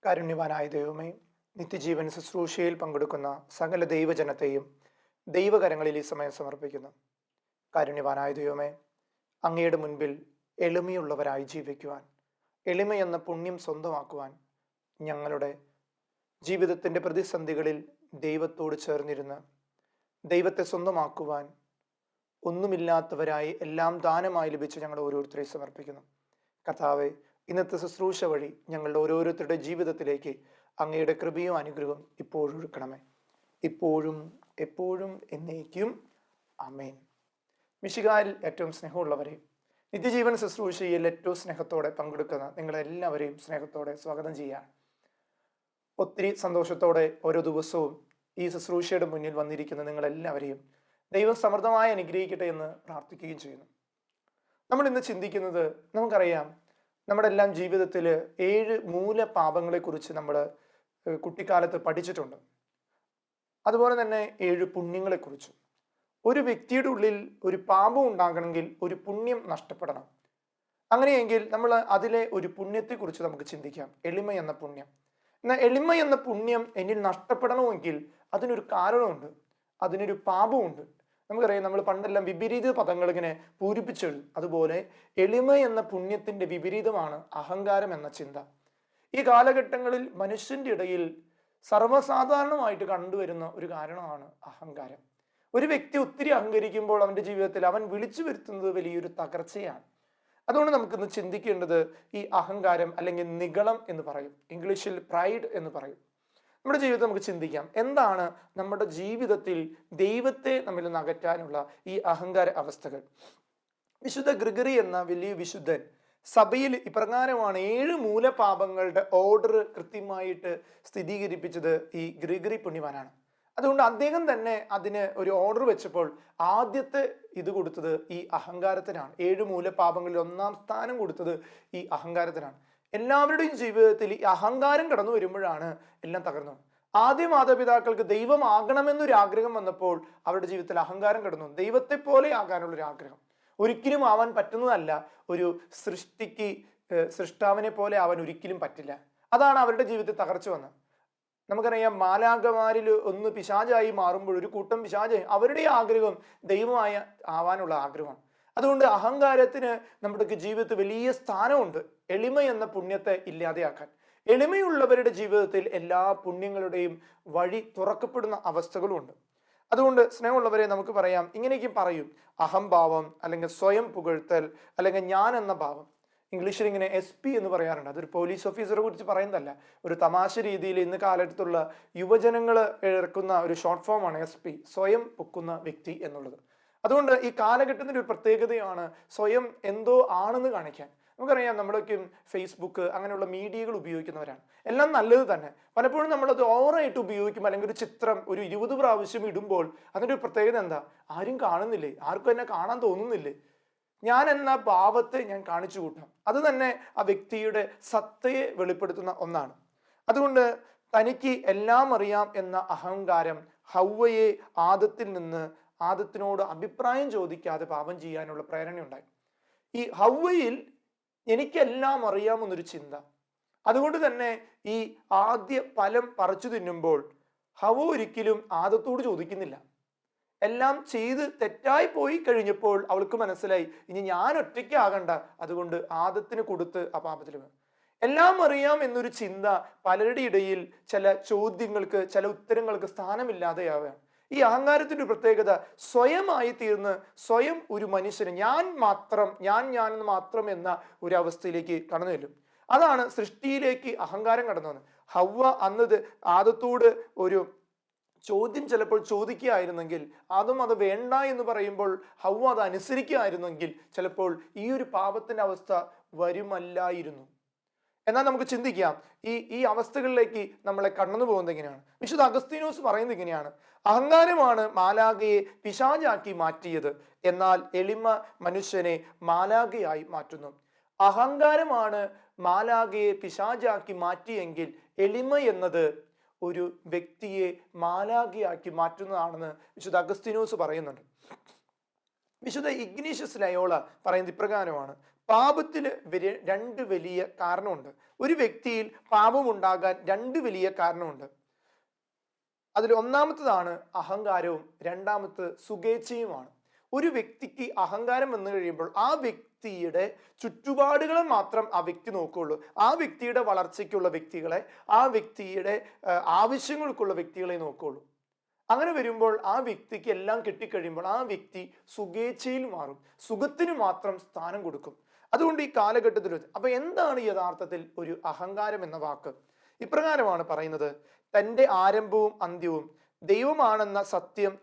കാരുണ്യവാനായ ദൈവമേ, നിത്യജീവൻ ശുശ്രൂഷയിൽ പങ്കെടുക്കുന്ന സകല ദൈവജനത്തെയും ദൈവകരങ്ങളിൽ ഈ സമയം സമർപ്പിക്കുന്നു. കാരുണ്യവാനായ ദൈവമേ, അങ്ങയുടെ മുൻപിൽ എളിമയുള്ളവരായി ജീവിക്കുവാൻ, എളിമയെന്ന പുണ്യം സ്വന്തമാക്കുവാൻ, ഞങ്ങളുടെ ജീവിതത്തിൻ്റെ പ്രതിസന്ധികളിൽ ദൈവത്തോട് ചേർന്നിരുന്ന് ദൈവത്തെ സ്വന്തമാക്കുവാൻ ഒന്നുമില്ലാത്തവരായി എല്ലാം ദാനമായി ലഭിച്ച് ഞങ്ങൾ ഓരോരുത്തരെയും സമർപ്പിക്കുന്നു. കർത്താവെ, ഇന്നത്തെ ശുശ്രൂഷ വഴി ഞങ്ങളുടെ ഓരോരുത്തരുടെ ജീവിതത്തിലേക്ക് അങ്ങയുടെ കൃപയും അനുഗ്രഹവും ഇപ്പോഴും ഒഴുക്കണമേ, ഇപ്പോഴും എപ്പോഴും എന്നേക്കും. ആമേൻ. മിശിഹായിൽ ഏറ്റവും സ്നേഹമുള്ളവരെ, നിത്യജീവൻ ശുശ്രൂഷയിൽ ഏറ്റവും സ്നേഹത്തോടെ പങ്കെടുക്കുന്ന നിങ്ങളെല്ലാവരെയും സ്നേഹത്തോടെ സ്വാഗതം ചെയ്യുകയാണ്. ഒത്തിരി സന്തോഷത്തോടെ ഓരോ ദിവസവും ഈ ശുശ്രൂഷയുടെ മുന്നിൽ വന്നിരിക്കുന്ന നിങ്ങളെല്ലാവരെയും ദൈവം സമൃദ്ധമായി അനുഗ്രഹിക്കട്ടെ എന്ന് പ്രാർത്ഥിക്കുകയും ചെയ്യുന്നു. നമ്മൾ ഇന്ന് ചിന്തിക്കുന്നത്, നമുക്കറിയാം, നമ്മുടെ എല്ലാം ജീവിതത്തിൽ 7 മൂല പാപങ്ങളെക്കുറിച്ച് നമ്മൾ കുട്ടിക്കാലത്ത് പഠിച്ചിട്ടുണ്ട്. അതുപോലെ തന്നെ 7 പുണ്യങ്ങളെക്കുറിച്ചും. ഒരു വ്യക്തിയുടെ ഉള്ളിൽ ഒരു പാപം ഉണ്ടാകണമെങ്കിൽ ഒരു പുണ്യം നഷ്ടപ്പെടണം. അങ്ങനെയെങ്കിൽ നമ്മൾ അതിലെ ഒരു പുണ്യത്തെക്കുറിച്ച് നമുക്ക് ചിന്തിക്കാം, എളിമ എന്ന പുണ്യം. എന്നാൽ എളിമ എന്ന പുണ്യം എന്നിൽ നഷ്ടപ്പെടണമെങ്കിൽ അതിനൊരു കാരണമുണ്ട്, അതിനൊരു പാപമുണ്ട്. നമുക്കറിയാം, നമ്മൾ പണ്ടെല്ലാം വിപരീത പദങ്ങൾ ഇങ്ങനെ പൂരിപ്പിച്ചെഴുതും. അതുപോലെ എളിമ എന്ന പുണ്യത്തിന്റെ വിപരീതമാണ് അഹങ്കാരം എന്ന ചിന്ത. ഈ കാലഘട്ടങ്ങളിൽ മനുഷ്യന്റെ ഇടയിൽ സർവ്വസാധാരണമായിട്ട് കണ്ടുവരുന്ന ഒരു കാരണമാണ് അഹങ്കാരം. ഒരു വ്യക്തി ഒത്തിരി അഹങ്കരിക്കുമ്പോൾ അവന്റെ ജീവിതത്തിൽ അവൻ വിളിച്ചു വരുത്തുന്നത് വലിയൊരു തകർച്ചയാണ്. അതുകൊണ്ട് നമുക്കിന്ന് ചിന്തിക്കേണ്ടത് ഈ അഹങ്കാരം, അല്ലെങ്കിൽ നിഗളം എന്ന് പറയും, ഇംഗ്ലീഷിൽ പ്രൈഡ് എന്ന് പറയും. നമ്മുടെ ജീവിതത്തിൽ നമുക്ക് ചിന്തിക്കാം, എന്താണ് നമ്മുടെ ജീവിതത്തിൽ ദൈവത്തെ നമ്മിൽ നിന്ന് അകറ്റാനുള്ള ഈ അഹങ്കാര അവസ്ഥകൾ. വിശുദ്ധ ഗ്രിഗറി എന്ന വലിയ വിശുദ്ധൻ സഭയിൽ ഇപ്രകാരമാണ് 7 മൂലപാപങ്ങളുടെ ഓർഡർ കൃത്യമായിട്ട് സ്ഥിരീകരിപ്പിച്ചത് ഈ ഗ്രിഗറി പുണ്യവാനാണ്. അതുകൊണ്ട് അദ്ദേഹം തന്നെ അതിന് ഒരു ഓർഡർ വെച്ചപ്പോൾ ആദ്യത്തെ ഇത് കൊടുത്തത് ഈ അഹങ്കാരത്തിനാണ്. 7 മൂലപാപങ്ങളിൽ 1-ാം സ്ഥാനം കൊടുത്തത് ഈ അഹങ്കാരത്തിനാണ്. എല്ലാവരുടെയും ജീവിതത്തിൽ ഈ അഹങ്കാരം കടന്നു വരുമ്പോഴാണ് എല്ലാം തകർന്നത്. ആദ്യ മാതാപിതാക്കൾക്ക് ദൈവമാകണമെന്നൊരു ആഗ്രഹം വന്നപ്പോൾ അവരുടെ ജീവിതത്തിൽ അഹങ്കാരം കടന്നു. ദൈവത്തെ പോലെ ആകാനുള്ളൊരു ആഗ്രഹം. ഒരിക്കലും ആവാൻ പറ്റുന്നതല്ല. ഒരു സൃഷ്ടാവിനെ പോലെ ആവാൻ ഒരിക്കലും പറ്റില്ല. അതാണ് അവരുടെ ജീവിതത്തിൽ തകർച്ച വന്നത്. നമുക്കറിയാം, മാലാഖമാരിൽ ഒന്ന് പിശാചായി മാറുമ്പോൾ ഒരു കൂട്ടം പിശാച്, അവരുടെ ആഗ്രഹം ദൈവമായ ആവാനുള്ള ആഗ്രഹമാണ്. അതുകൊണ്ട് അഹങ്കാരത്തിന് നമ്മുടെ ജീവിതത്തിൽ വലിയ സ്ഥാനമുണ്ട്. എളിമ എന്ന പുണ്യത്തെ ഇല്ലാതെയാക്കാൻ, എളിമയുള്ളവരുടെ ജീവിതത്തിൽ എല്ലാ പുണ്യങ്ങളുടെയും വഴി തുറക്കപ്പെടുന്ന അവസ്ഥകളുമുണ്ട്. അതുകൊണ്ട് സ്നേഹമുള്ളവരെ, നമുക്ക് പറയാം, ഇങ്ങനെയൊക്കെ പറയും, അഹംഭാവം, അല്ലെങ്കിൽ സ്വയം പുകഴ്ത്തൽ, അല്ലെങ്കിൽ ഞാൻ എന്ന ഭാവം. ഇംഗ്ലീഷിൽ ഇങ്ങനെ SP എന്ന് പറയാറുണ്ട്. അതൊരു പോലീസ് ഓഫീസറെ കുറിച്ച് പറയുന്നതല്ല, ഒരു തമാശ രീതിയിൽ ഇന്ന് കാലത്തുള്ള യുവജനങ്ങൾ ഇറക്കുന്ന ഒരു ഷോർട്ട് ഫോമാണ് SP, സ്വയം പൊക്കുന്ന വ്യക്തി എന്നുള്ളത്. അതുകൊണ്ട് ഈ കാലഘട്ടത്തിൻ്റെ ഒരു പ്രത്യേകതയാണ് സ്വയം എന്തോ ആണെന്ന് കാണിക്കാൻ. നമുക്കറിയാം, നമ്മളൊക്കെ ഫേസ്ബുക്ക് അങ്ങനെയുള്ള മീഡിയകൾ ഉപയോഗിക്കുന്നവരാണ്. എല്ലാം നല്ലത് തന്നെ. പലപ്പോഴും നമ്മളത് ഓവറായിട്ട് ഉപയോഗിക്കും. അല്ലെങ്കിൽ ഒരു ചിത്രം ഒരു 20 പ്രാവശ്യം ഇടുമ്പോൾ അതിൻ്റെ ഒരു പ്രത്യേകത എന്താ? ആരും കാണുന്നില്ലേ, ആർക്കും എന്നെ കാണാൻ തോന്നുന്നില്ലേ, ഞാൻ എന്ന ഭാവത്തെ ഞാൻ കാണിച്ചു കൂട്ടാം. അത് തന്നെ ആ വ്യക്തിയുടെ സത്തയെ വെളിപ്പെടുത്തുന്ന ഒന്നാണ്. അതുകൊണ്ട് തനിക്ക് എല്ലാം അറിയാം എന്ന അഹങ്കാരം ഹവ്വയെ ആദത്തിനോട് അഭിപ്രായം ചോദിക്കാതെ പാപം ചെയ്യാനുള്ള പ്രേരണയുണ്ടായി. ഈ ഹവ്വയിൽ എനിക്കെല്ലാം അറിയാമെന്നൊരു ചിന്ത. അതുകൊണ്ട് തന്നെ ഈ ആദ്യ ഫലം പറിച്ചു തിന്നുമ്പോൾ ഹവ്വ ഒരിക്കലും ആദത്തോട് ചോദിക്കുന്നില്ല. എല്ലാം ചെയ്ത് തെറ്റായി പോയി കഴിഞ്ഞപ്പോൾ അവൾക്ക് മനസ്സിലായി, ഇനി ഞാൻ ഒറ്റയ്ക്കാകണ്ട, അതുകൊണ്ട് ആദത്തിന് കൊടുത്ത് ആ പാപത്തിൽ വീണു. എല്ലാം അറിയാം എന്നൊരു ചിന്ത പലരുടെ ഇടയിൽ ചില ചോദ്യങ്ങൾക്ക്, ചില ഉത്തരങ്ങൾക്ക് സ്ഥാനമില്ലാതെയാവുകയാണ്. ഈ അഹങ്കാരത്തിന്റെ ഒരു പ്രത്യേകത, സ്വയമായി തീർന്ന് സ്വയം ഒരു മനുഷ്യന് ഞാൻ മാത്രം എന്ന ഒരു അവസ്ഥയിലേക്ക് കടന്നു ചെല്ലും. അതാണ് സൃഷ്ടിയിലേക്ക് അഹങ്കാരം കടന്നു വന്നത്. ഹവ്വ അന്നത് ആദത്തോട് ഒരു ചോദ്യം ചിലപ്പോൾ ചോദിക്കുകയായിരുന്നെങ്കിൽ, അതും അത് വേണ്ട എന്ന് പറയുമ്പോൾ ഹവ്വ അത് അനുസരിക്കുകയായിരുന്നെങ്കിൽ ചിലപ്പോൾ ഈ ഒരു പാപത്തിന്റെ അവസ്ഥ വരുമല്ലായിരുന്നു. എന്നാൽ നമുക്ക് ചിന്തിക്കാം, ഈ അവസ്ഥകളിലേക്ക് നമ്മളെ കടന്നു പോകുന്നത് എങ്ങനെയാണ്. വിശുദ്ധ അഗസ്തീനോസ് പറയുന്നത് ഇങ്ങനെയാണ്: അഹങ്കാരമാണ് മാലാഖയെ പിശാചാക്കി മാറ്റിയത്, എന്നാൽ എളിമ മനുഷ്യനെ മാലാഖയായി മാറ്റുന്നു. അഹങ്കാരമാണ് മാലാഖയെ പിശാചാക്കി മാറ്റിയെങ്കിൽ എളിമ എന്നത് ഒരു വ്യക്തിയെ മാലാഖയാക്കി മാറ്റുന്നതാണെന്ന് വിശുദ്ധ അഗസ്തീനോസ് പറയുന്നുണ്ട്. വിശുദ്ധ ഇഗ്നീഷ്യസ് ലയോള പറയുന്നത് ഇപ്രകാരമാണ്: പാപത്തിന് രണ്ട് വലിയ കാരണമുണ്ട്. ഒരു വ്യക്തിയിൽ പാപമുണ്ടാകാൻ രണ്ട് വലിയ കാരണമുണ്ട്. അതിൽ ഒന്നാമത്തതാണ് അഹങ്കാരവും, രണ്ടാമത്തെ സുഖേച്ഛയുമാണ്. ഒരു വ്യക്തിക്ക് അഹങ്കാരം വന്നു കഴിയുമ്പോൾ ആ വ്യക്തിയുടെ ചുറ്റുപാടുകളെ മാത്രം ആ വ്യക്തി നോക്കുകയുള്ളൂ. ആ വ്യക്തിയുടെ വളർച്ചയ്ക്കുള്ള വ്യക്തികളെ, ആ വ്യക്തിയുടെ ആവശ്യങ്ങൾക്കുള്ള വ്യക്തികളെ നോക്കുകയുള്ളൂ. അങ്ങനെ വരുമ്പോൾ ആ വ്യക്തിക്ക് എല്ലാം കിട്ടിക്കഴിയുമ്പോൾ ആ വ്യക്തി സുഖേച്ഛയിൽ മാറും, സുഖത്തിന് മാത്രം സ്ഥാനം കൊടുക്കും. അതുകൊണ്ട് ഈ കാലഘട്ടത്തിൽ അപ്പൊ എന്താണ് യഥാർത്ഥത്തിൽ ഒരു അഹങ്കാരം എന്ന വാക്ക്? ഇപ്രകാരമാണ് പറയുന്നത്: തൻ്റെ ആരംഭവും അന്ത്യവും ദൈവമാണെന്ന സത്യം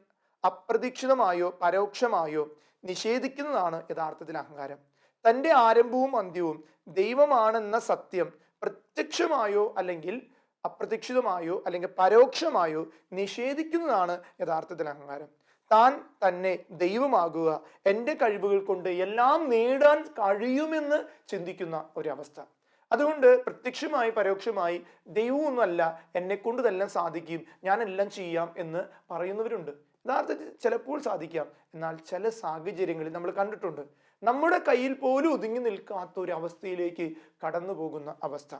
അപ്രതീക്ഷിതമായോ പരോക്ഷമായോ നിഷേധിക്കുന്നതാണ് യഥാർത്ഥത്തിൽ അഹങ്കാരം. തൻ്റെ ആരംഭവും അന്ത്യവും ദൈവമാണെന്ന സത്യം പ്രത്യക്ഷമായോ അല്ലെങ്കിൽ അപ്രതീക്ഷിതമായോ അല്ലെങ്കിൽ പരോക്ഷമായോ നിഷേധിക്കുന്നതാണ് യഥാർത്ഥത്തിൽ അഹങ്കാരം. താൻ തന്നെ ദൈവമാകുക, എൻ്റെ കഴിവുകൾ കൊണ്ട് എല്ലാം നേടാൻ കഴിയുമെന്ന് ചിന്തിക്കുന്ന ഒരവസ്ഥ. അതുകൊണ്ട് പ്രത്യക്ഷമായി പരോക്ഷമായി ദൈവമൊന്നുമല്ല, എന്നെ കൊണ്ട് ഇതെല്ലാം സാധിക്കും, ഞാൻ എല്ലാം ചെയ്യാം എന്ന് പറയുന്നവരുണ്ട്. യഥാർത്ഥത്തിൽ ചിലപ്പോൾ സാധിക്കാം, എന്നാൽ ചില സാഹചര്യങ്ങളിൽ നമ്മൾ കണ്ടിട്ടുണ്ട് നമ്മുടെ കയ്യിൽ പോലും ഒതുങ്ങി നിൽക്കാത്ത ഒരു അവസ്ഥയിലേക്ക് കടന്നു പോകുന്ന അവസ്ഥ.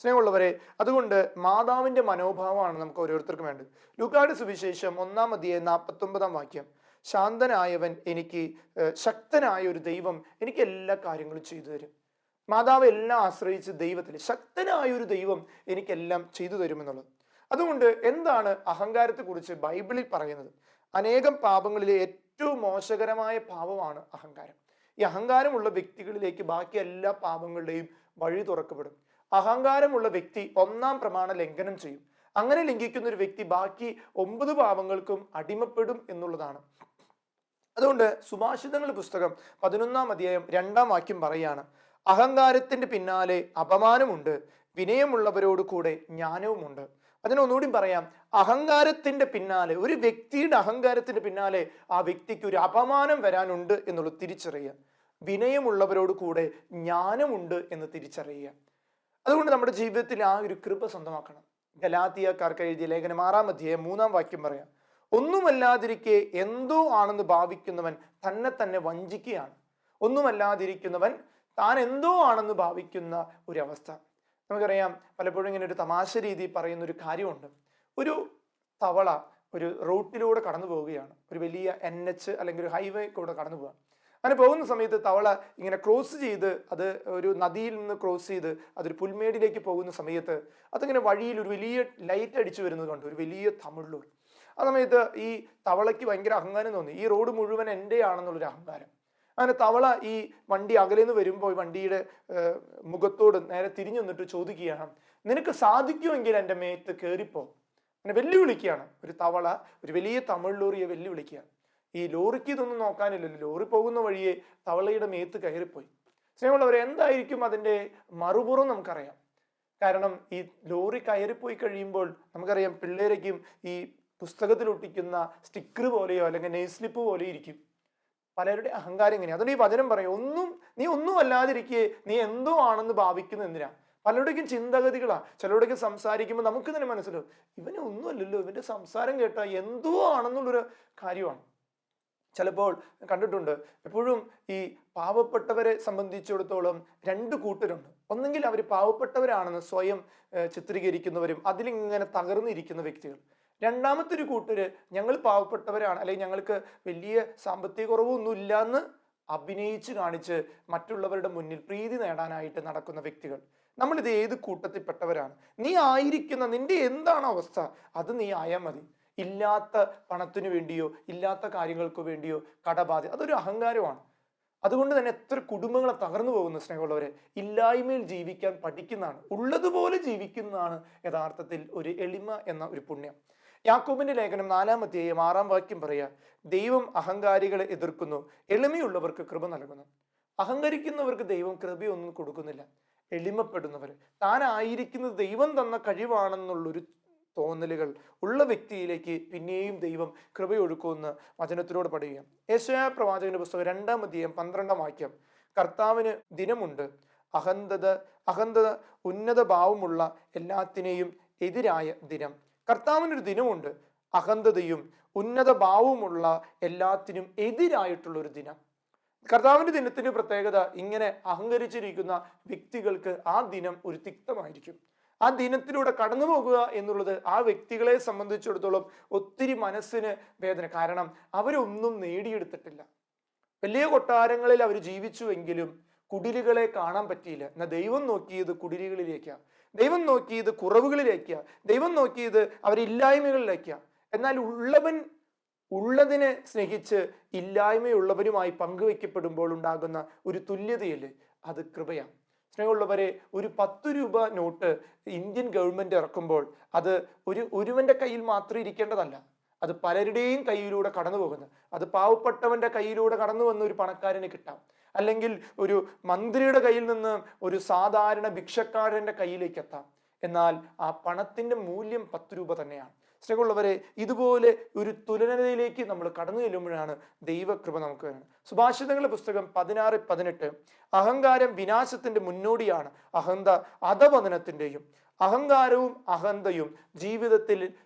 സ്നേഹമുള്ളവരെ, അതുകൊണ്ട് മാതാവിന്റെ മനോഭാവമാണ് നമുക്ക് ഓരോരുത്തർക്കും വേണ്ടത്. ലൂക്കായുടെ സുവിശേഷം 1-ാം അധ്യായം 49-ാം വാക്യം: ശാന്തനായവൻ എനിക്ക് ശക്തനായ ഒരു ദൈവം എനിക്ക് എല്ലാ കാര്യങ്ങളും ചെയ്തു തരും. മാതാവ് എല്ലാം ആശ്രയിച്ച് ദൈവത്തിൽ, ശക്തനായ ഒരു ദൈവം എനിക്കെല്ലാം ചെയ്തു തരുമെന്നുള്ളത്. അതുകൊണ്ട് എന്താണ് അഹങ്കാരത്തെ കുറിച്ച് ബൈബിളിൽ പറയുന്നത്? അനേകം പാപങ്ങളിലെ ഏറ്റവും മോശകരമായ പാപമാണ് അഹങ്കാരം. ഈ അഹങ്കാരമുള്ള വ്യക്തികളിലേക്ക് ബാക്കി എല്ലാ പാപങ്ങളുടെയും വഴി തുറക്കപ്പെടും. അഹങ്കാരമുള്ള വ്യക്തി 1-ാം പ്രമാണ ലംഘനം ചെയ്യും. അങ്ങനെ ലംഘിക്കുന്ന ഒരു വ്യക്തി ബാക്കി 9 പാപങ്ങൾക്കും അടിമപ്പെടും എന്നുള്ളതാണ്. അതുകൊണ്ട് സുഭാഷിതങ്ങളുടെ പുസ്തകം 11-ാം അധ്യായം 2-ാം വാക്യം പറയാണ്: അഹങ്കാരത്തിന്റെ പിന്നാലെ അപമാനമുണ്ട്, വിനയമുള്ളവരോട് കൂടെ ജ്ഞാനവുമുണ്ട്. അതിനൊന്നുകൂടി പറയാം: അഹങ്കാരത്തിന്റെ പിന്നാലെ, ഒരു വ്യക്തിയുടെ അഹങ്കാരത്തിന്റെ പിന്നാലെ ആ വ്യക്തിക്ക് ഒരു അപമാനം വരാനുണ്ട് എന്നുള്ളത് തിരിച്ചറിയുക. വിനയമുള്ളവരോട് കൂടെ ജ്ഞാനമുണ്ട് എന്ന് തിരിച്ചറിയുക. അതുകൊണ്ട് നമ്മുടെ ജീവിതത്തിൽ ആ ഒരു കൃപ സ്വന്തമാക്കണം. ഗലാത്യക്കാർക്ക് എഴുതിയ ലേഖനം 6-ാം അധ്യായം 3-ാം വാക്യം പറയാം: ഒന്നുമല്ലാതിരിക്കെ എന്തോ ആണെന്ന് ഭാവിക്കുന്നവൻ തന്നെ തന്നെ വഞ്ചിക്കുകയാണ്. ഒന്നുമല്ലാതിരിക്കുന്നവൻ താൻ എന്തോ ആണെന്ന് ഭാവിക്കുന്ന ഒരു അവസ്ഥ. നമുക്കറിയാം, പലപ്പോഴും ഇങ്ങനെ ഒരു തമാശ രീതി പറയുന്ന ഒരു കാര്യമുണ്ട്. ഒരു തവള ഒരു റൂട്ടിലൂടെ കടന്നു പോവുകയാണ്, ഒരു വലിയ NH അല്ലെങ്കിൽ ഒരു ഹൈവേ കൂടെ കടന്നു പോവുക. അങ്ങനെ പോകുന്ന സമയത്ത് തവള ഇങ്ങനെ ക്രോസ് ചെയ്ത്, അത് ഒരു നദിയിൽ നിന്ന് ക്രോസ് ചെയ്ത് അതൊരു പുൽമേടിലേക്ക് പോകുന്ന സമയത്ത് അതിങ്ങനെ വഴിയിൽ ഒരു വലിയ ലൈറ്റ് അടിച്ചു വരുന്നത് കണ്ടു, ഒരു വലിയ തമിഴ്. ആ സമയത്ത് ഈ തവളയ്ക്ക് ഭയങ്കര അഹങ്കാരം തോന്നി. ഈ റോഡ് മുഴുവൻ എൻ്റെ ആണെന്നുള്ളൊരു അഹങ്കാരം. അങ്ങനെ തവള ഈ വണ്ടി അകലേന്ന് വരുമ്പോൾ വണ്ടിയുടെ മുഖത്തോട് നേരെ തിരിഞ്ഞു നിന്നിട്ട് ചോദിക്കുകയാണ്: നിനക്ക് സാധിക്കുമെങ്കിൽ എൻ്റെ മേത്ത് കയറിപ്പോ. അങ്ങനെ വെല്ലുവിളിക്കുകയാണ്. ഒരു തവള ഒരു വലിയ തമിഴ് ലോറിയെ വെല്ലുവിളിക്കുകയാണ്. ഈ ലോറിക്ക് ഇതൊന്നും നോക്കാനില്ലല്ലോ, ലോറി പോകുന്ന വഴിയെ തവളയുടെ മേത്ത് കയറിപ്പോയി. സ്നേഹമുള്ളവരെ, എന്തായിരിക്കും അതിൻ്റെ മറുപുറം നമുക്കറിയാം. കാരണം ഈ ലോറി കയറിപ്പോയി കഴിയുമ്പോൾ നമുക്കറിയാം, പിള്ളേരേക്കും ഈ പുസ്തകത്തിൽ ഒട്ടിക്കുന്ന സ്റ്റിക്കർ പോലെയോ അല്ലെങ്കിൽ നെയ് സ്ലിപ്പ് പോലെയോ ഇരിക്കും പലരുടെ അഹങ്കാരം. എങ്ങനെയാണ്? അതുകൊണ്ട് ഈ വചനം പറയും: നീ ഒന്നും അല്ലാതിരിക്കെ നീ എന്തോ ആണെന്ന് ഭാവിക്കുന്നത് എന്തിനാ? പലരുടെയും ചിന്തഗതികളാണ്. ചിലരുടെയൊക്കെ സംസാരിക്കുമ്പോൾ നമുക്ക് തന്നെ മനസ്സിലാവും, ഇവനെ ഒന്നുമല്ലല്ലോ, ഇവന്റെ സംസാരം കേട്ടാൽ എന്തോ ആണെന്നുള്ളൊരു കാര്യമാണ്. ചിലപ്പോൾ കണ്ടിട്ടുണ്ട്, എപ്പോഴും ഈ പാവപ്പെട്ടവരെ സംബന്ധിച്ചിടത്തോളം 2 കൂട്ടരുണ്ട്. ഒന്നെങ്കിൽ അവർ പാവപ്പെട്ടവരാണെന്ന് സ്വയം ചിത്രീകരിക്കുന്നവരും അതിലിങ്ങനെ തകർന്നിരിക്കുന്ന വ്യക്തികൾ. രണ്ടാമത്തെ ഒരു കൂട്ടര് ഞങ്ങൾ പാവപ്പെട്ടവരാണ്, അല്ലെങ്കിൽ ഞങ്ങൾക്ക് വലിയ സാമ്പത്തിക കുറവൊന്നും ഇല്ല എന്ന് അഭിനയിച്ച് കാണിച്ച് മറ്റുള്ളവരുടെ മുന്നിൽ പ്രീതി നേടാനായിട്ട് നടക്കുന്ന വ്യക്തികൾ. നമ്മളിത് ഏത് കൂട്ടത്തിൽപ്പെട്ടവരാണ്? നീ ആയിരിക്കുന്ന നിന്റെ എന്താണ് അവസ്ഥ അത് നീ ആയാൽ മതി. ഇല്ലാത്ത പണത്തിനു വേണ്ടിയോ ഇല്ലാത്ത കാര്യങ്ങൾക്ക് വേണ്ടിയോ കടബാധ്യത, അതൊരു അഹങ്കാരമാണ്. അതുകൊണ്ട് തന്നെ എത്ര കുടുംബങ്ങളെ തകർന്നു പോകുന്ന സ്നേഹമുള്ളവരെ, ഇല്ലായ്മയിൽ ജീവിക്കാൻ പഠിക്കുന്നതാണ്, ഉള്ളതുപോലെ ജീവിക്കുന്നതാണ് യഥാർത്ഥത്തിൽ ഒരു എളിമ എന്ന ഒരു പുണ്യം. യാക്കോബിന്റെ ലേഖനം 4-ാം അധ്യായം 6-ാം വാക്യം പറയാ: ദൈവം അഹങ്കാരികളെ എതിർക്കുന്നു, എളിമയുള്ളവർക്ക് കൃപ നൽകുന്നു. അഹങ്കരിക്കുന്നവർക്ക് ദൈവം കൃപയൊന്നും കൊടുക്കുന്നില്ല. എളിമപ്പെടുന്നവർ, താനായിരിക്കുന്നത് ദൈവം തന്ന കഴിവാണെന്നുള്ളൊരു തോന്നലുകൾ ഉള്ള വ്യക്തിയിലേക്ക് പിന്നെയും ദൈവം കൃപയൊഴുക്കുമെന്ന് വചനത്തിലൂടെ പഠിക്കുക. യെശയ്യാ പ്രവാചകന്റെ പുസ്തകം 2-ാം അധ്യായം 12-ാം വാക്യം: കർത്താവിന് ദിനമുണ്ട്, അഹന്തത ഉന്നത ഭാവമുള്ള എല്ലാത്തിനെയും എതിരായ ദിനം. കർത്താവിനൊരു ദിനമുണ്ട്, അഹന്തതയും ഉന്നത ഭാവവുമുള്ള എല്ലാത്തിനും എതിരായിട്ടുള്ള ഒരു ദിനം. കർത്താവിന്റെ ദിനത്തിന്റെ പ്രത്യേകത, ഇങ്ങനെ അഹങ്കരിച്ചിരിക്കുന്ന വ്യക്തികൾക്ക് ആ ദിനം ഒരു തിക്തമായിരിക്കും. ആ ദിനത്തിലൂടെ കടന്നു പോകുക എന്നുള്ളത് ആ വ്യക്തികളെ സംബന്ധിച്ചിടത്തോളം ഒത്തിരി മനസ്സിന് വേദന. കാരണം അവരൊന്നും നേടിയെടുത്തിട്ടില്ല. വലിയ കൊട്ടാരങ്ങളിൽ അവർ ജീവിച്ചുവെങ്കിലും കുടിലുകളെ കാണാൻ പറ്റിയില്ല. എന്നാൽ ദൈവം നോക്കിയത് കുടിലുകളിലേക്കാണ്, ദൈവം നോക്കിയത് കുറവുകളിലേക്കാണ്, ദൈവം നോക്കിയത് അവരില്ലായ്മകളിലേക്കാണ്. എന്നാൽ ഉള്ളതിനെ സ്നേഹിച്ച് ഇല്ലായ്മയുള്ളവരുമായി പങ്കുവെക്കപ്പെടുമ്പോൾ ഉണ്ടാകുന്ന ഒരു തുല്യതയല്ലേ, അത് കൃപയാണ്. സ്നേഹമുള്ളവരെ, ഒരു 10 രൂപ നോട്ട് ഇന്ത്യൻ ഗവൺമെന്റ് ഇറക്കുമ്പോൾ അത് ഒരുവന്റെ കയ്യിൽ മാത്രം ഇരിക്കേണ്ടതല്ല, അത് പലരുടെയും കയ്യിലൂടെ കടന്നു പോകുന്നത്. അത് പാവപ്പെട്ടവന്റെ കയ്യിലൂടെ കടന്നു വന്ന ഒരു പണക്കാരന് കിട്ടാം, അല്ലെങ്കിൽ ഒരു മന്ത്രിയുടെ കയ്യിൽ നിന്ന് ഒരു സാധാരണ ഭിക്ഷക്കാരന്റെ കയ്യിലേക്ക് എത്താം. എന്നാൽ ആ പണത്തിന്റെ മൂല്യം 10 രൂപ തന്നെയാണ്. സ്നേഹമുള്ളവരെ, ഇതുപോലെ ഒരു തുലനതയിലേക്ക് നമ്മൾ കടന്നു ചെല്ലുമ്പോഴാണ് ദൈവകൃപ നമുക്ക് വരുന്നത്. സുഭാഷിതങ്ങളുടെ പുസ്തകം 16:18, അഹങ്കാരം വിനാശത്തിന്റെ മുന്നോടിയാണ്, അഹന്ത അധപതനത്തിന്റെയും. അഹങ്കാരവും അഹന്തയും ജീവിതത്തിൽ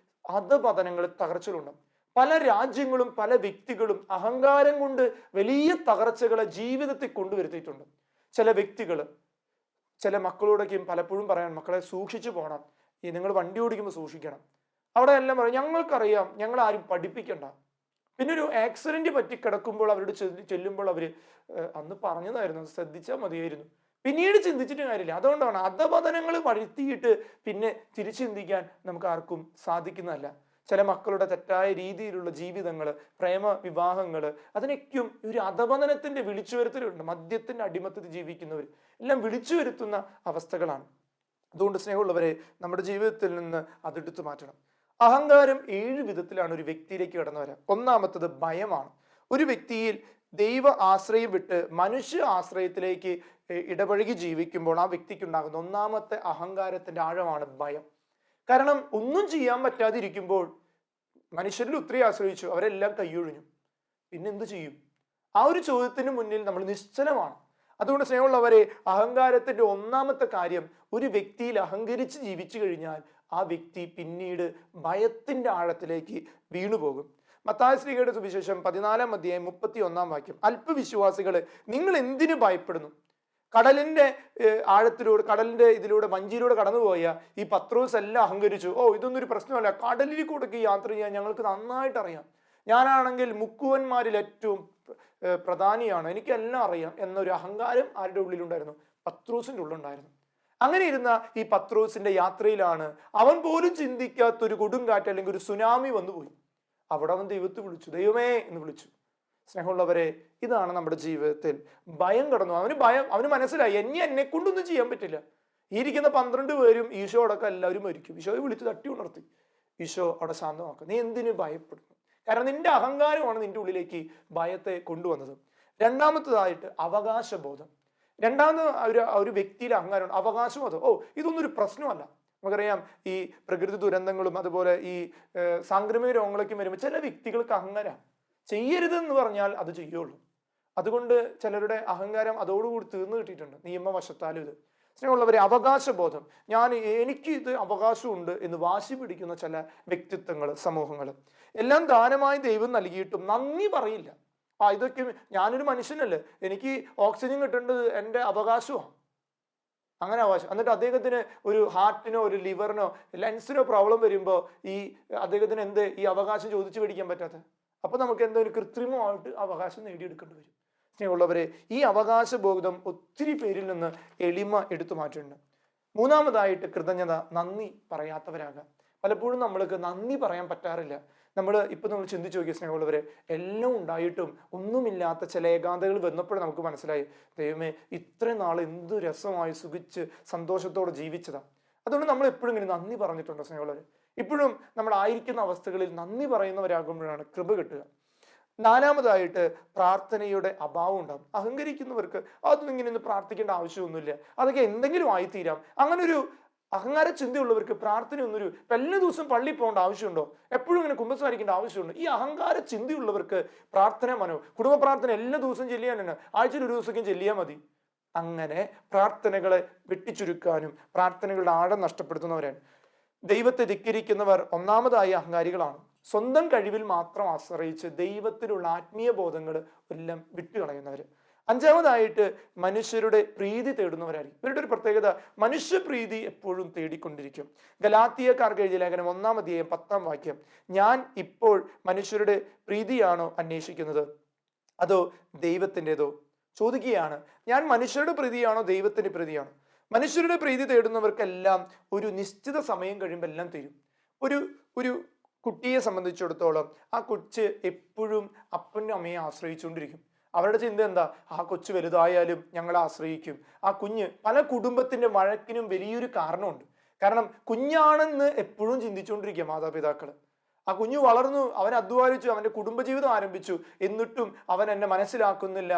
അധപതനങ്ങൾ തകർച്ചകളുണ്ട്. പല രാജ്യങ്ങളും പല വ്യക്തികളും അഹങ്കാരം കൊണ്ട് വലിയ തകർച്ചകളെ ജീവിതത്തിൽ കൊണ്ടുവരുത്തിയിട്ടുണ്ട്. ചില വ്യക്തികൾ ചില മക്കളോടൊക്കെയും പലപ്പോഴും പറയാൻ, മക്കളെ സൂക്ഷിച്ചു പോകണം, നിങ്ങൾ വണ്ടി ഓടിക്കുമ്പോൾ സൂക്ഷിക്കണം. അവിടെ എല്ലാം പറയും, ഞങ്ങൾക്കറിയാം, ഞങ്ങൾ ആരും പഠിപ്പിക്കണ്ട. പിന്നെ ഒരു ആക്സിഡന്റ് പറ്റി കിടക്കുമ്പോൾ അവരോട് ചെല്ലുമ്പോൾ അവര് അന്ന് പറഞ്ഞതായിരുന്നു, ശ്രദ്ധിച്ചാൽ മതിയായിരുന്നു. പിന്നീട് ചിന്തിച്ചിട്ട് കാര്യമില്ല. അതുകൊണ്ടാണ് അധപതനങ്ങൾ വരുത്തിയിട്ട് പിന്നെ തിരിച്ചു ചിന്തിക്കാൻ നമുക്ക് ആർക്കും സാധിക്കുന്നതല്ല. ചില മക്കളുടെ തെറ്റായ രീതിയിലുള്ള ജീവിതങ്ങൾ, പ്രേമ വിവാഹങ്ങൾ, അതിനൊക്കെയും ഒരു അധപതനത്തിന്റെ വിളിച്ചു വരുത്തലുണ്ട്. മദ്യത്തിന്റെ അടിമത്തത്തിൽ ജീവിക്കുന്നവർ എല്ലാം വിളിച്ചു വരുത്തുന്ന അവസ്ഥകളാണ്. അതുകൊണ്ട് സ്നേഹമുള്ളവരെ, നമ്മുടെ ജീവിതത്തിൽ നിന്ന് അതെടുത്തു മാറ്റണം. അഹങ്കാരം 7 വിധത്തിലാണ് ഒരു വ്യക്തിയിലേക്ക് കടന്നു വരാം. ഒന്നാമത്തത് ഭയമാണ്. ഒരു വ്യക്തിയിൽ ദൈവ ആശ്രയം വിട്ട് മനുഷ്യ ആശ്രയത്തിലേക്ക് ഇടപഴകി ജീവിക്കുമ്പോൾ ആ വ്യക്തിക്കുണ്ടാകുന്ന ഒന്നാമത്തെ അഹങ്കാരത്തിന്റെ ആഴമാണ് ഭയം. കാരണം ഒന്നും ചെയ്യാൻ പറ്റാതിരിക്കുമ്പോൾ മനുഷ്യരിൽ ഒത്തിരി ആശ്രയിച്ചു, അവരെല്ലാം കൈയൊഴിഞ്ഞു, പിന്നെ എന്ത് ചെയ്യും? ആ ഒരു ചോദ്യത്തിന് മുന്നിൽ നമ്മൾ നിശ്ചലമാണ്. അതുകൊണ്ട് സ്നേഹമുള്ളവരെ, അഹങ്കാരത്തിന്റെ ഒന്നാമത്തെ കാര്യം, ഒരു വ്യക്തിയിൽ അഹങ്കരിച്ച് ജീവിച്ചു കഴിഞ്ഞാൽ ആ വ്യക്തി പിന്നീട് ഭയത്തിന്റെ ആഴത്തിലേക്ക് വീണുപോകും. മത്തായി ശ്ലീഹയുടെ സുവിശേഷം 14:31 അല്പവിശ്വാസികളെ, നിങ്ങൾ എന്തിനു ഭയപ്പെടുന്നു? കടലിന്റെ ആഴത്തിലൂടെ, കടലിന്റെ ഇതിലൂടെ, വഞ്ചിയിലൂടെ കടന്നുപോയ ഈ പത്രോസ് എല്ലാം അഹങ്കരിച്ചു. ഇതൊന്നും ഒരു പ്രശ്നമല്ല, കടലിൽ കൂടെ യാത്ര ചെയ്യാൻ ഞങ്ങൾക്ക് നന്നായിട്ട് അറിയാം, ഞാനാണെങ്കിൽ മുക്കുവന്മാരിൽ ഏറ്റവും പ്രധാനിയാണ്, എനിക്കെല്ലാം അറിയാം എന്നൊരു അഹങ്കാരം ആരുടെ ഉള്ളിലുണ്ടായിരുന്നു? പത്രോസിന്റെ ഉള്ളിലുണ്ടായിരുന്നു. അങ്ങനെ ഇരുന്ന ഈ പത്രോസിന്റെ യാത്രയിലാണ് അവൻ പോലും ചിന്തിക്കാത്തൊരു കൊടുങ്കാറ്റ് അല്ലെങ്കിൽ ഒരു സുനാമി വന്നുപോയി. അവിടെ അവൻ ദൈവത്തെ വിളിച്ചു, ദൈവമേ എന്ന് വിളിച്ചു. സ്നേഹമുള്ളവരെ, ഇതാണ് നമ്മുടെ ജീവിതത്തിൽ ഭയം കടന്നു. അവന് മനസ്സിലായി, എന്നെ കൊണ്ടൊന്നും ചെയ്യാൻ പറ്റില്ല. ഈ ഇരിക്കുന്ന 12 പേരും ഈശോ അടക്കം എല്ലാവരും മരിക്കും. ഈശോയെ വിളിച്ച് തട്ടി ഉണർത്തി. ഈശോ അവിടെ ശാന്തമാക്കും. നീ എന്തിനു ഭയപ്പെടുന്നു? കാരണം നിന്റെ അഹങ്കാരമാണ് നിന്റെ ഉള്ളിലേക്ക് ഭയത്തെ കൊണ്ടുവന്നത്. രണ്ടാമത്തതായിട്ട് അവകാശബോധം. രണ്ടാമത് ഒരു വ്യക്തിയിലെ അഹങ്കാരമാണ് അവകാശബോധം. ഇതൊന്നും ഒരു പ്രശ്നമല്ല. നമുക്കറിയാം, ഈ പ്രകൃതി ദുരന്തങ്ങളും അതുപോലെ ഈ സാംക്രമിക രോഗങ്ങളൊക്കെ വരുമ്പോൾ ചില വ്യക്തികൾക്ക് അഹങ്കാരം, ചെയ്യരുതെന്ന് പറഞ്ഞാൽ അത് ചെയ്യുള്ളൂ. അതുകൊണ്ട് ചിലരുടെ അഹങ്കാരം അതോടുകൂടി തീർന്നു കിട്ടിയിട്ടുണ്ട്, നിയമവശത്താലും. ഇത് സ്നേഹമുള്ളവരെ, അവകാശബോധം, എനിക്ക് ഇത് അവകാശമുണ്ട് എന്ന് വാശി പിടിക്കുന്ന ചില വ്യക്തിത്വങ്ങൾ, സമൂഹങ്ങൾ, എല്ലാം ദാനമായി ദൈവം നൽകിയിട്ടും നന്ദി പറയില്ല. ഇതൊക്കെ ഞാനൊരു മനുഷ്യനല്ലേ, എനിക്ക് ഓക്സിജൻ കിട്ടേണ്ടത് എൻ്റെ അവകാശമാണ്, അങ്ങനെ അവകാശം. എന്നിട്ട് അദ്ദേഹത്തിന് ഒരു ഹാർട്ടിനോ ഒരു ലിവറിനോ ലങ്സിനോ പ്രോബ്ലം വരുമ്പോൾ ഈ അദ്ദേഹത്തിന് എന്ത് ഈ അവകാശം ചോദിച്ചു മേടിക്കാൻ പറ്റാത്ത? അപ്പൊ നമുക്ക് എന്തോ ഒരു കൃത്രിമമായിട്ട് അവകാശം നേടിയെടുക്കേണ്ടി വരും. സ്നേഹമുള്ളവരെ, ഈ അവകാശബോധം ഒത്തിരി പേരിൽ നിന്ന് എളിമ എടുത്തു മാറ്റുന്നുണ്ട്. മൂന്നാമതായിട്ട് കൃതജ്ഞത, നന്ദി പറയാത്തവരാകാം. പലപ്പോഴും നമ്മൾക്ക് നന്ദി പറയാൻ പറ്റാറില്ല. നമ്മൾ ചിന്തിച്ചു നോക്കിയ സ്നേഹമുള്ളവരെ, എല്ലാം ഉണ്ടായിട്ടും ഒന്നുമില്ലാത്ത ചില ഏകാന്തകൾ വന്നപ്പോഴും നമുക്ക് മനസ്സിലായി, ദൈവമേ ഇത്രയും നാൾ എന്ത് രസമായി സുഖിച്ച് സന്തോഷത്തോടെ ജീവിച്ചതാ. അതുകൊണ്ട് നമ്മൾ എപ്പോഴും ഇങ്ങനെ നന്ദി പറഞ്ഞിട്ടുണ്ടോ സ്നേഹമുള്ളവരെ? ഇപ്പോഴും നമ്മൾ ആയിരിക്കുന്ന അവസ്ഥകളിൽ നന്ദി പറയുന്നവരാകുമ്പോഴാണ് കൃപ കിട്ടുക. നാലാമതായിട്ട് പ്രാർത്ഥനയുടെ അഭാവം ഉണ്ടാകും. അഹങ്കരിക്കുന്നവർക്ക് അതൊന്നും ഇങ്ങനെ പ്രാർത്ഥിക്കേണ്ട ആവശ്യമൊന്നുമില്ല, അതൊക്കെ എന്തെങ്കിലും ആയിത്തീരാം. അങ്ങനെ ഒരു അഹങ്കാര ചിന്തയുള്ളവർക്ക് പ്രാർത്ഥനയൊന്നൊരു എല്ലാ ദിവസവും പള്ളിയിൽ പോകേണ്ട ആവശ്യമുണ്ടോ? എപ്പോഴും ഇങ്ങനെ കുമ്പസാരിക്കേണ്ട ആവശ്യമുണ്ടോ? ഈ അഹങ്കാര ചിന്തയുള്ളവർക്ക് പ്രാർത്ഥന കുടുംബ പ്രാർത്ഥന എല്ലാ ദിവസവും ചെല്ലിയാനാണ്, ആഴ്ചയിൽ ഒരു ദിവസമൊക്കെ ചെല്ലിയാൽ മതി. അങ്ങനെ പ്രാർത്ഥനകളെ വെട്ടിച്ചുരുക്കാനും പ്രാർത്ഥനകളുടെ ആഴം നഷ്ടപ്പെടുത്തുന്നവരാണ്. ദൈവത്തെ ധിക്കരിക്കുന്നവർ ഒന്നാമതായി അഹങ്കാരികളാണ്. സ്വന്തം കഴിവിൽ മാത്രം ആശ്രയിച്ച് ദൈവത്തിലുള്ള ആത്മീയ ബോധങ്ങൾ എല്ലാം വിട്ടുകളയുന്നവർ. അഞ്ചാമതായിട്ട് മനുഷ്യരുടെ പ്രീതി തേടുന്നവരായിരിക്കും. ഇവരുടെ ഒരു പ്രത്യേകത മനുഷ്യപ്രീതി എപ്പോഴും തേടിക്കൊണ്ടിരിക്കും. ഗലാത്യക്കാർക്ക് എഴുതിയ ലേഖനം 1-ാം അധ്യായം 10-ാം വാക്യം, ഞാൻ ഇപ്പോൾ മനുഷ്യരുടെ പ്രീതിയാണോ അന്വേഷിക്കുന്നത് അതോ ദൈവത്തിൻ്റെതോ? ചോദിക്കുകയാണ്, ഞാൻ മനുഷ്യരുടെ പ്രീതിയാണോ ദൈവത്തിന്റെ പ്രീതിയാണോ? മനുഷ്യരുടെ പ്രീതി തേടുന്നവർക്കെല്ലാം ഒരു നിശ്ചിത സമയം കഴിയുമ്പോൾ എല്ലാം തരും. ഒരു ഒരു കുട്ടിയെ സംബന്ധിച്ചിടത്തോളം ആ കൊച്ച് എപ്പോഴും അപ്പനും അമ്മയെ ആശ്രയിച്ചുകൊണ്ടിരിക്കും. അവരുടെ ചിന്ത എന്താ? ആ കൊച്ചു വലുതായാലും ഞങ്ങളെ ആശ്രയിക്കും. ആ കുഞ്ഞ് പല കുടുംബത്തിന്റെ വഴക്കിനും വലിയൊരു കാരണമുണ്ട്. കാരണം കുഞ്ഞാണെന്ന് എപ്പോഴും ചിന്തിച്ചുകൊണ്ടിരിക്കുക മാതാപിതാക്കൾ. ആ കുഞ്ഞു വളർന്നു, അവൻ അധ്വാനിച്ചു, അവന്റെ കുടുംബജീവിതം ആരംഭിച്ചു, എന്നിട്ടും അവൻ എന്നെ മനസ്സിലാക്കുന്നില്ല.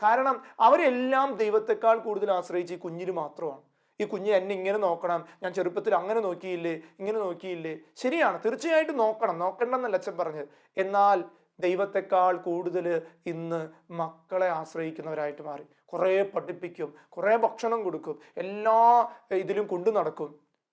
കാരണം അവരെല്ലാം ദൈവത്തെക്കാൾ കൂടുതൽ ആശ്രയിച്ച് ഈ കുഞ്ഞിന് മാത്രമാണ്. ഈ കുഞ്ഞ് എന്നെ ഇങ്ങനെ നോക്കണം, ഞാൻ ചെറുപ്പത്തിൽ അങ്ങനെ നോക്കിയില്ലേ, ഇങ്ങനെ നോക്കിയില്ലേ? ശരിയാണ്, തീർച്ചയായിട്ടും നോക്കണം, നോക്കണ്ടെന്നല്ല അച്ഛൻ പറഞ്ഞത്. എന്നാൽ ദൈവത്തെക്കാൾ കൂടുതൽ ഇന്ന് മക്കളെ ആശ്രയിക്കുന്നവരായിട്ട് മാറി. കുറേ പഠിപ്പിക്കും, കുറേ ഭക്ഷണം കൊടുക്കും, എല്ലാ ഇതിലും കൊണ്ടു നടക്കും.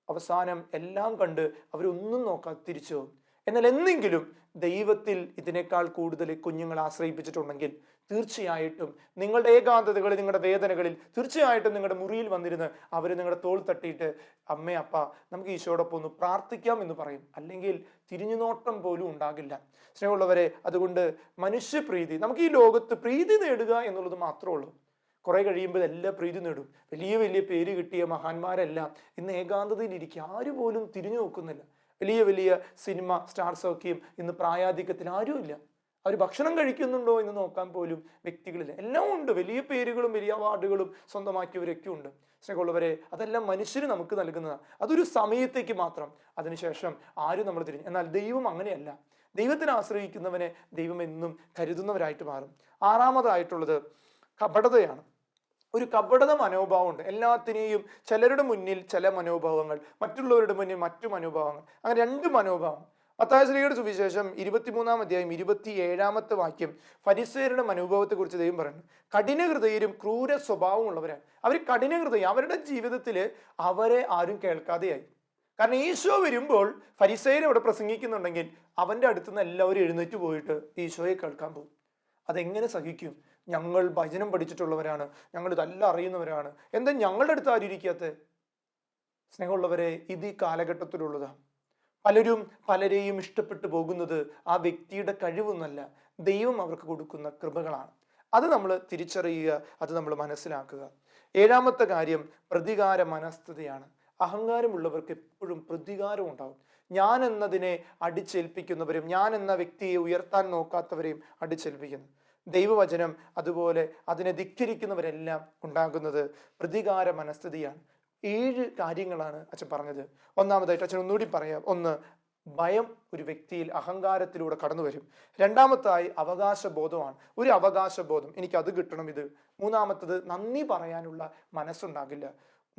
അവസാനം എല്ലാം കണ്ട് അവരൊന്നും നോക്കാതെ തിരിച്ചു പോകും. എന്നാൽ എന്തെങ്കിലും ദൈവത്തിൽ ഇതിനേക്കാൾ കൂടുതൽ കുഞ്ഞുങ്ങൾ ആശ്രയിപ്പിച്ചിട്ടുണ്ടെങ്കിൽ തീർച്ചയായിട്ടും നിങ്ങളുടെ ഏകാന്തതകളിൽ, നിങ്ങളുടെ വേദനകളിൽ തീർച്ചയായിട്ടും നിങ്ങളുടെ മുറിയിൽ വന്നിരുന്ന് അവർ നിങ്ങളുടെ തോൾ തട്ടിയിട്ട് അമ്മേ അപ്പ നമുക്ക് ഈശോടൊപ്പം ഒന്ന് പ്രാർത്ഥിക്കാം എന്ന് പറയും. അല്ലെങ്കിൽ തിരിഞ്ഞുനോട്ടം പോലും ഉണ്ടാകില്ല. സ്നേഹമുള്ളവരെ, അതുകൊണ്ട് മനുഷ്യപ്രീതി, നമുക്ക് ഈ ലോകത്ത് പ്രീതി നേടുക എന്നുള്ളത് മാത്രമേ ഉള്ളൂ. കുറെ കഴിയുമ്പോൾ എല്ലാ പ്രീതി നേടും. വലിയ വലിയ പേര് കിട്ടിയ മഹാന്മാരെല്ലാം ഇന്ന് ഏകാന്തതയിലിരിക്കുക, ആരുപോലും തിരിഞ്ഞു നോക്കുന്നില്ല. വലിയ വലിയ സിനിമ സ്റ്റാർസൊക്കെയും ഇന്ന് പ്രായാധിക്യത്തിൽ ആരുമില്ല. അവർ ഭക്ഷണം കഴിക്കുന്നുണ്ടോ എന്ന് നോക്കാൻ പോലും വ്യക്തികളില്ല. എല്ലാം ഉണ്ട്, വലിയ പേരുകളും വലിയ അവാർഡുകളും സ്വന്തമാക്കിയവരൊക്കെ ഉണ്ട്. സ്നേഹമുള്ളവരെ, അതെല്ലാം മനുഷ്യർ നമുക്ക് നൽകുന്നതാണ്. അതൊരു സമയത്തേക്ക് മാത്രം, അതിനുശേഷം ആരും നമ്മൾ തിരിഞ്ഞു. എന്നാൽ ദൈവം അങ്ങനെയല്ല. ദൈവത്തിനെ ആശ്രയിക്കുന്നവനെ ദൈവം എന്നും കരുതുന്നവരായിട്ട് മാറും. ആറാമതായിട്ടുള്ളത് കപടതയാണ്. ഒരു കപടത മനോഭാവമുണ്ട് എല്ലാത്തിനെയും. ചിലരുടെ മുന്നിൽ ചില മനോഭാവങ്ങൾ, മറ്റുള്ളവരുടെ മുന്നിൽ മറ്റു മനോഭാവങ്ങൾ, അങ്ങനെ രണ്ട് മനോഭാവം. മത്തായി സുവിശേഷം 23-ാം അധ്യായം 27-ാമത്തെ വാക്യം ഫരിസേയരുടെ മനോഭാവത്തെ കുറിച്ച് ദൈവം പറയുന്നു. കഠിന ഹൃദയരും ക്രൂര സ്വഭാവമുള്ളവരാണ്. അവർ കഠിന ഹൃദയം, അവരുടെ ജീവിതത്തിൽ അവരെ ആരും കേൾക്കാതെയായി. കാരണം ഈശോ വരുമ്പോൾ ഫരിസേയർ അവിടെ പ്രസംഗിക്കുന്നുണ്ടെങ്കിൽ അവന്റെ അടുത്തുനിന്ന് എല്ലാവരും എഴുന്നേറ്റ് പോയിട്ട് ഈശോയെ കേൾക്കാൻ പോകും. അതെങ്ങനെ സഹിക്കും? ഞങ്ങൾ ഭജനം പഠിച്ചിട്ടുള്ളവരാണ്, ഞങ്ങൾ ഇതെല്ലാം അറിയുന്നവരാണ്, എന്താ ഞങ്ങളുടെ അടുത്ത് ആരും ഇരിക്കാത്ത? സ്നേഹമുള്ളവരെ, ഇത് ഈ കാലഘട്ടത്തിലുള്ളതാണ്. പലരും പലരെയും ഇഷ്ടപ്പെട്ടു പോകുന്നത് ആ വ്യക്തിയുടെ കഴിവൊന്നല്ല, ദൈവം അവർക്ക് കൊടുക്കുന്ന കൃപകളാണ്. അത് നമ്മൾ തിരിച്ചറിയുക, അത് നമ്മൾ മനസ്സിലാക്കുക. ഏഴാമത്തെ കാര്യം പ്രതികാര മനസ്ഥിതിയാണ്. അഹങ്കാരമുള്ളവർക്ക് എപ്പോഴും പ്രതികാരം ഉണ്ടാവും. ഞാൻ എന്നതിനെ അടിച്ചേൽപ്പിക്കുന്നവരും ഞാൻ എന്ന വ്യക്തിയെ ഉയർത്താൻ നോക്കാത്തവരെയും അടിച്ചേൽപ്പിക്കുന്നു. ദൈവവചനം അതുപോലെ അതിനെ ധിക്കരിക്കുന്നവരെല്ലാം ഉണ്ടാകുന്നത് പ്രതികാര മനസ്ഥിതിയാണ്. 7 കാര്യങ്ങളാണ് അച്ഛൻ പറഞ്ഞത്. ഒന്നാമതായിട്ട് അച്ഛൻ ഒന്നുകൂടി പറയാം. ഒന്ന്, ഭയം ഒരു വ്യക്തിയിൽ അഹങ്കാരത്തിലൂടെ കടന്നു വരും. രണ്ടാമത്തായി അവകാശബോധമാണ്. ഒരു അവകാശബോധം, എനിക്കത് കിട്ടണം ഇത്. മൂന്നാമത്തത് നന്ദി പറയാനുള്ള മനസ്സുണ്ടാകില്ല.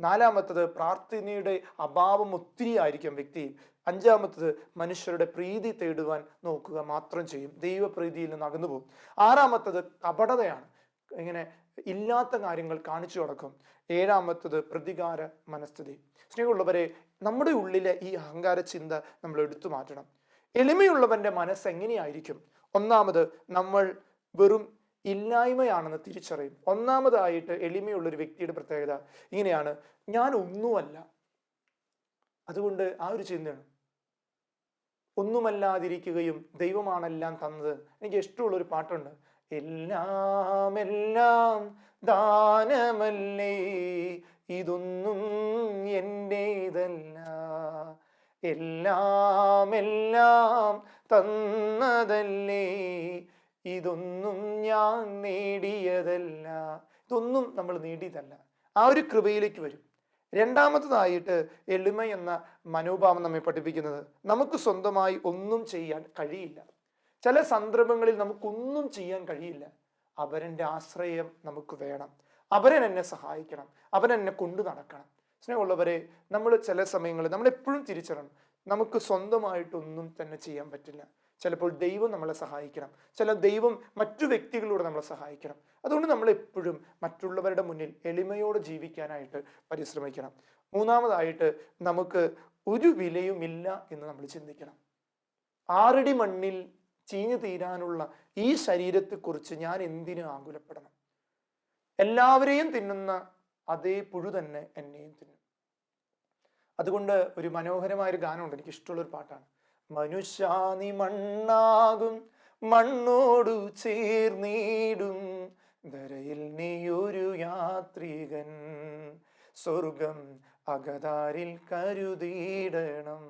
നാലാമത്തത് പ്രാർത്ഥനയുടെ അഭാവം ഒത്തിരി ആയിരിക്കും വ്യക്തിയിൽ. അഞ്ചാമത്തത് മനുഷ്യരുടെ പ്രീതി തേടുവാൻ നോക്കുക മാത്രം ചെയ്യും, ദൈവപ്രീതിയിൽ നിന്ന് അകന്നു പോകും. ആറാമത്തത് കപടതയാണ്, ഇങ്ങനെ ഇല്ലാത്ത കാര്യങ്ങൾ കാണിച്ചു കൊടുക്കും. ഏഴാമത്തത് പ്രതികാര മനസ്ഥിതി. സ്നേഹമുള്ളവരെ, നമ്മുടെ ഉള്ളിലെ ഈ അഹങ്കാര ചിന്ത നമ്മൾ എടുത്തു മാറ്റണം. എളിമയുള്ളവന്റെ മനസ്സ് എങ്ങനെയായിരിക്കും? ഒന്നാമത്, നമ്മൾ വെറും ഇല്ലായ്മയാണെന്ന് തിരിച്ചറിയും. ഒന്നാമതായിട്ട് എളിമയുള്ളൊരു വ്യക്തിയുടെ പ്രത്യേകത ഇങ്ങനെയാണ്, ഞാൻ ഒന്നുമല്ല. അതുകൊണ്ട് ആ ഒരു ചിന്തയാണ്, ഒന്നുമല്ലാതിരിക്കുകയും ദൈവമാണെല്ലാം തന്നത്. എനിക്ക് ഇഷ്ടമുള്ളൊരു പാട്ടുണ്ട്, എല്ലാം എല്ലാം ദാനമല്ലേ, ഇതൊന്നും എന്റേതല്ല, എല്ലാം എല്ലാം തന്നതല്ലേ, ഇതൊന്നും ഞാൻ നേടിയതല്ല. ഇതൊന്നും നമ്മൾ നേടിയതല്ല. ആ ഒരു കൃപയിലേക്ക് വരും. രണ്ടാമത്തതായിട്ട് എളിമ എന്ന മനോഭാവം നമ്മെ പഠിപ്പിക്കുന്നത്, നമുക്ക് സ്വന്തമായി ഒന്നും ചെയ്യാൻ കഴിയില്ല. ചില സന്ദർഭങ്ങളിൽ നമുക്കൊന്നും ചെയ്യാൻ കഴിയില്ല. അവരൻ്റെ ആശ്രയം നമുക്ക് വേണം. അവരൻ എന്നെ സഹായിക്കണം, അവൻ എന്നെ കൊണ്ടു നടക്കണം. സ്നേഹമുള്ളവരെ, നമ്മൾ ചില സമയങ്ങളിൽ നമ്മൾ എപ്പോഴും തിരിച്ചറിയണം, നമുക്ക് സ്വന്തമായിട്ടൊന്നും തന്നെ ചെയ്യാൻ പറ്റില്ല. ചിലപ്പോൾ ദൈവം നമ്മളെ സഹായിക്കണം, ചില ദൈവം മറ്റു വ്യക്തികളിലൂടെ നമ്മളെ സഹായിക്കണം. അതുകൊണ്ട് നമ്മൾ എപ്പോഴും മറ്റുള്ളവരുടെ മുന്നിൽ എളിമയോടെ ജീവിക്കാനായിട്ട് പരിശ്രമിക്കണം. മൂന്നാമതായിട്ട്, നമുക്ക് ഒരു വിലയുമില്ല എന്ന് നമ്മൾ ചിന്തിക്കണം. 6 മണ്ണിൽ ചീഞ്ഞു തീരാനുള്ള ഈ ശരീരത്തെക്കുറിച്ച് ഞാൻ എന്തിനു ആകുലപ്പെടണം? എല്ലാവരെയും തിന്നുന്ന അതേ പുഴു തന്നെ എന്നെയും തിന്നും. അതുകൊണ്ട് ഒരു മനോഹരമായൊരു ഗാനമുണ്ട്, എനിക്ക് ഇഷ്ടമുള്ളൊരു പാട്ടാണ്. മനുഷ്യാ നീ മണ്ണാകും, മണ്ണോടു ചേർന്നിടും, ധരയിൽ നീ ഒരു യാത്രികൻ, സ്വർഗം അകതാരിൽ കരുതിയിടണം.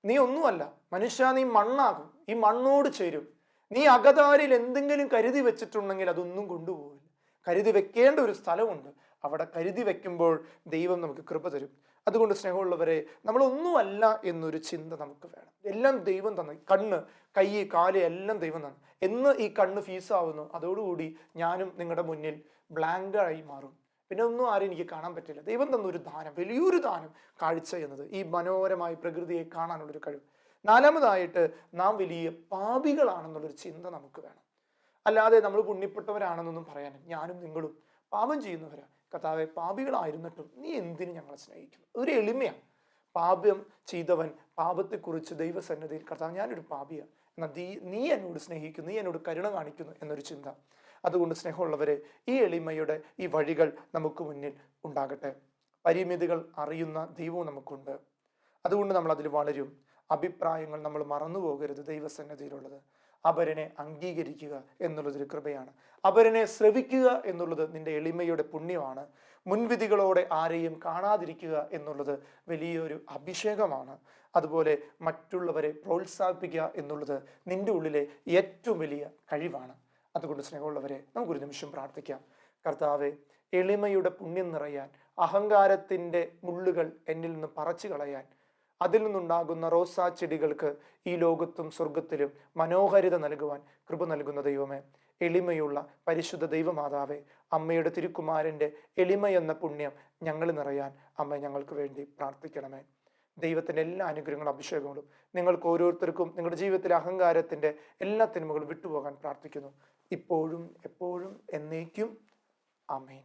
നീ ഒന്നുമല്ല മനുഷ്യ, നീ മണ്ണാകും, ഈ മണ്ണോട് ചേരും. നീ അകതാരിൽ എന്തെങ്കിലും കരുതി വെച്ചിട്ടുണ്ടെങ്കിൽ അതൊന്നും കൊണ്ടുപോകില്ല. കരുതി വെക്കേണ്ട ഒരു സ്ഥലമുണ്ട്, അവിടെ കരുതി വെക്കുമ്പോൾ ദൈവം നമുക്ക് കൃപ തരും. അതുകൊണ്ട് സ്നേഹമുള്ളവരെ, നമ്മളൊന്നുമല്ല എന്നൊരു ചിന്ത നമുക്ക് വേണം. എല്ലാം ദൈവം തന്നു. കണ്ണ്, കൈ, കാല് എല്ലാം ദൈവം തന്നു. എന്ന് ഈ കണ്ണ് ഫീസാവുന്നു, അതോടുകൂടി ഞാനും നിങ്ങളുടെ മുന്നിൽ ബ്ലാങ്കായി മാറും. പിന്നെ ഒന്നും ആരും എനിക്ക് കാണാൻ പറ്റില്ല. ദൈവം തന്നൊരു ദാനം, വലിയൊരു ദാനം കാഴ്ച എന്നത്, ഈ മനോഹരമായ പ്രകൃതിയെ കാണാനുള്ളൊരു കഴിവ്. 4മതായിട്ട് നാം വലിയ പാപികളാണെന്നുള്ളൊരു ചിന്ത നമുക്ക് വേണം. അല്ലാതെ നമ്മൾ പുണ്യപ്പെട്ടവരാണെന്നൊന്നും പറയാനും, ഞാനും നിങ്ങളും പാപം ചെയ്യുന്നവരാ. കർത്താവെ, പാപികളായിരുന്നിട്ടും നീ എന്തിനു ഞങ്ങളെ സ്നേഹിക്കുന്നു? ഒരു എളിമയാണ്. പാപം ചെയ്തവൻ പാപത്തെക്കുറിച്ച് ദൈവസന്നിധിയിൽ, കർത്താവ് ഞാനൊരു പാപിയാണ്, എന്നാൽ നീ എന്നോട് സ്നേഹിക്കുന്നു, നീ എന്നോട് കരുണ കാണിക്കുന്നു എന്നൊരു ചിന്ത. അതുകൊണ്ട് സ്നേഹമുള്ളവരെ, ഈ എളിമയുടെ ഈ വഴികൾ നമുക്ക് മുന്നിൽ ഉണ്ടാകട്ടെ. പരിമിതികൾ അറിയുന്ന ദൈവവും നമുക്കുണ്ട്. അതുകൊണ്ട് നമ്മൾ അതിൽ വളരും. അഭിപ്രായങ്ങൾ നമ്മൾ മറന്നു പോകരുത്. ദൈവസന്നിധിയിലുള്ളത് അപരനെ അംഗീകരിക്കുക എന്നുള്ളതൊരു കൃപയാണ്. അപരനെ ശ്രവിക്കുക എന്നുള്ളത് നിന്റെ എളിമയുടെ പുണ്യമാണ്. മുൻവിധികളോടെ ആരെയും കാണാതിരിക്കുക എന്നുള്ളത് വലിയൊരു അഭിഷേകമാണ്. അതുപോലെ മറ്റുള്ളവരെ പ്രോത്സാഹിപ്പിക്കുക എന്നുള്ളത് നിന്റെ ഉള്ളിലെ ഏറ്റവും വലിയ കഴിവാണ്. അതുകൊണ്ട് സ്നേഹമുള്ളവരെ, നമുക്കൊരു നിമിഷം പ്രാർത്ഥിക്കാം. കർത്താവെ, എളിമയുടെ പുണ്യം നിറയാൻ, അഹങ്കാരത്തിൻ്റെ മുള്ളുകൾ എന്നിൽ നിന്ന് പറിച്ചു കളയാൻ, അതിൽ നിന്നുണ്ടാകുന്ന റോസാ ചെടികൾക്ക് ഈ ലോകത്തും സ്വർഗത്തിലും മനോഹരിത നൽകുവാൻ കൃപ നൽകുന്ന ദൈവമേ, എളിമയുള്ള പരിശുദ്ധ ദൈവമാതാവേ, അമ്മയുടെ തിരുക്കുമാരൻ്റെ എളിമ എന്ന പുണ്യം ഞങ്ങൾ നിറയാൻ അമ്മ ഞങ്ങൾക്ക് വേണ്ടി പ്രാർത്ഥിക്കണമേ. ദൈവത്തിൻ്റെ എല്ലാ അനുഗ്രഹങ്ങളും അഭിഷേകങ്ങളും നിങ്ങൾക്ക് ഓരോരുത്തർക്കും നിങ്ങളുടെ ജീവിതത്തിലെ അഹങ്കാരത്തിൻ്റെ എല്ലാ തിന്മകളും വിട്ടുപോകാൻ പ്രാർത്ഥിക്കുന്നു. ഇപ്പോഴും എപ്പോഴും എന്നേക്കും. ആമേൻ.